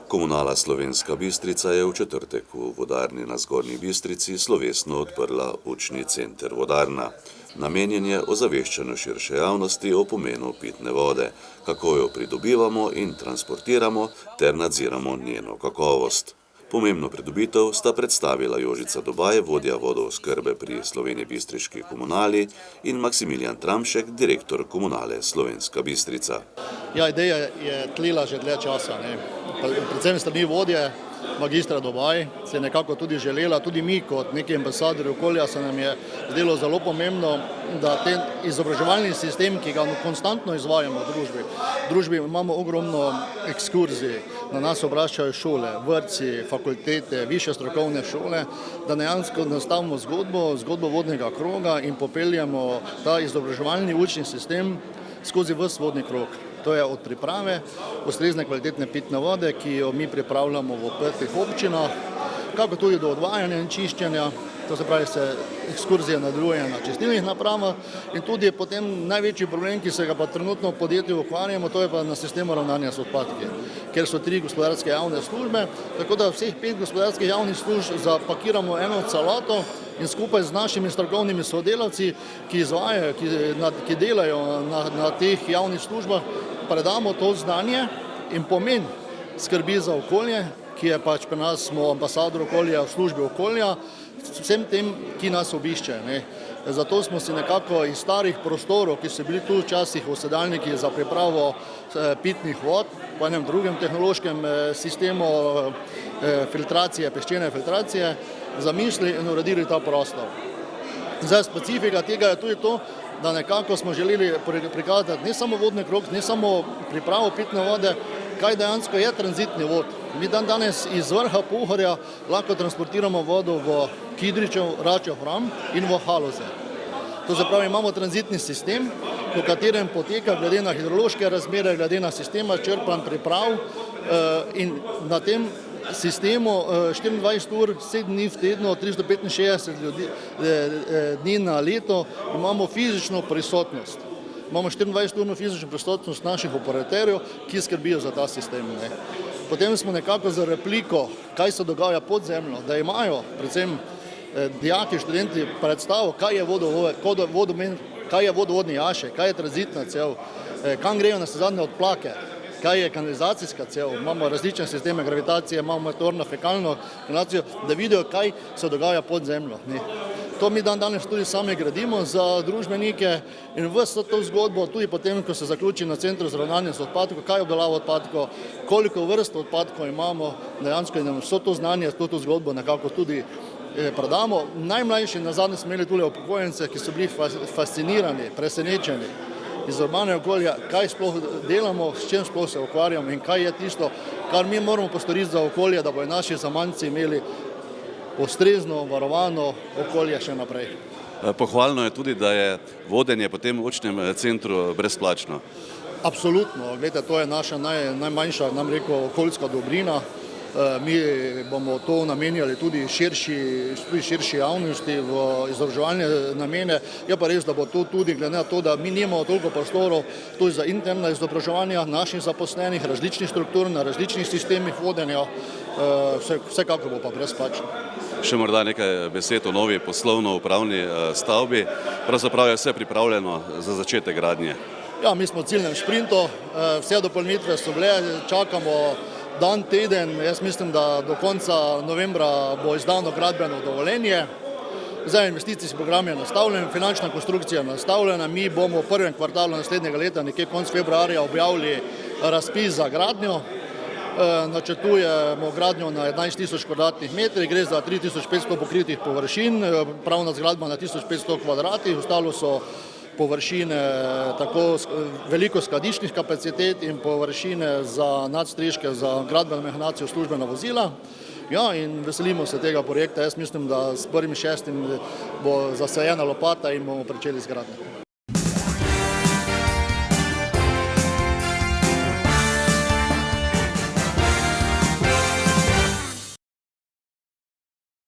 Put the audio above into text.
Komunala Slovenska Bistrica je v četrtek v vodarni na Zgornji Bistrici slovesno odprla učni center Vodarna. Namenjen je ozaveščanju širše javnosti o pomenu pitne vode, kako jo pridobivamo in transportiramo ter nadziramo njeno kakovost. Pomembno pridobitev sta predstavila Jožica Dobaj, vodja vodooskrbe pri Slovenjebistriški komunali, in Maksimilijan Tramšek, direktor Komunale Slovenska Bistrica. Ja, ideja je tlela že dlje časa. Predvsem strani vodje, magistra Dobaj, se je nekako tudi želela, tudi mi kot neki ambasadori okolja se nam je zdelo zelo pomembno, da ten izobraževalni sistem, ki ga konstantno izvajamo v družbi imamo ogromno ekskurzij, na nas obraščajo šole, vrtci, fakultete, višje strokovne šole, da dejansko nastavimo zgodbo vodnega kroga in popeljemo ta izobraževalni učni sistem skozi ves vodni krog. To je od priprave ustrezne kvalitetne pitne vode, ki jo mi pripravljamo v odprtih občinah, kako tudi do odvajanja in čiščenja, to se pravi, se ekskurzije nadaljujejo na čistilnih napravah in tudi potem največji problem, ki se ga pa trenutno v podjetju ukvarjamo, to je pa na sistemu ravnanja s odpadki, ker so 3 gospodarske javne službe, tako da vseh 5 gospodarskih javnih služb zapakiramo eno celoto in skupaj z našimi strokovnimi sodelavci, ki izvajajo, ki delajo na teh javnih službah, predamo to znanje in pomen skrbi za okolje, ki je pač pri nas, smo ambasador okolja v službi okolja, vsem tem, ki nas obiščejo. Zato smo si nekako iz starih prostorov, ki so bili tu včasih usedalniki za pripravo pitnih vod, po enem drugem tehnološkem sistemu filtracije, peščene filtracije, zamislili in uredili ta prostor. Zdaj, specifika tega je tudi to, da nekako smo želeli prikazati ne samo vodni krog, ne samo pripravo pitne vode, kaj dejansko je tranzitni vod. Mi danes iz vrha Pohorja lahko transportiramo vodo v Kidričev, Račev hram in v Haloze. To se pravi, imamo tranzitni sistem, po katerem poteka glede na hidrološke razmere, glede na sistema črpanj, priprav in na tem sistemu 24 ur, 7 dni v tednu, 365 dni na leto imamo fizično prisotnost. Imamo 24-urno fizično prisotnost naših operaterjev, ki skrbijo za ta sistem. Potem smo nekako za repliko, kaj se dogaja pod zemljo, da imajo predvsem dijaki, študenti predstavo, kaj je vodovodni jašek, kaj je tranzitna cev, kam grejo navsezadnje odplake, kaj je kanalizacijska cev, imamo različne sisteme gravitacije, imamo motorno-fekalno kanalizacijo, da vidijo, kaj se dogaja pod zemljo. To mi danes tudi sami gradimo za družbenike in vso to zgodbo, tudi potem, ko se zaključi na centru za ravnanje z odpadkov, kaj je obdelava odpadkov, koliko vrst odpadkov imamo, dejansko in vso to znanje, to zgodbo nekako tudi predamo. Najmlajši nazadnje smo imeli tudi upokojence, ki so bili fascinirani, presenečeni iz urbanega okolja, kaj sploh delamo, s čem sploh se ukvarjamo in kaj je tisto, kar mi moramo postoriti za okolje, da bodo naši zamanjci imeli ustrezno, varovano okolje še naprej. Pohvalno je tudi, da je vodenje po tem učnem centru brezplačno. Absolutno, gledajte, to je naša najmanjša, nam rekel, okoljska dobrina. Mi bomo to namenjali tudi širši javnosti v izobraževalne namene. Je pa res, da bo to tudi glede na to, da mi nimamo toliko prostorov tudi za interna izobraževanja naših zaposlenih, različnih struktur, na različnih sistemih vodenja, vsekakor bo pa brezplačno. Še morda nekaj besed o novi poslovno-upravni stavbi. Pravzaprav je vse pripravljeno za začetek gradnje. Ja, mi smo v ciljnem šprintu, vse dopolnitve so bile, čakamo dan, teden, jaz mislim, da do konca novembra bo izdano gradbeno dovoljenje. Zdaj investicijski program je nastavljen, finančna konstrukcija je nastavljena, mi bomo v prvem kvartalu naslednjega leta, nekje konec februarja, objavili razpis za gradnjo. Načrtujemo gradnjo na 11.000 kvadratnih metrih, gre za 3.500 pokritih površin, pravna zgradba na 1.500 kvadratih, ostalo so površine tako veliko skladiščnih kapacitet in površine za nadstreške, za gradbeno mehanacijo, službena vozila. Ja, in veselimo se tega projekta. Jaz mislim, da s 1.6. bo zasajena lopata in bomo pričeli z gradnjo.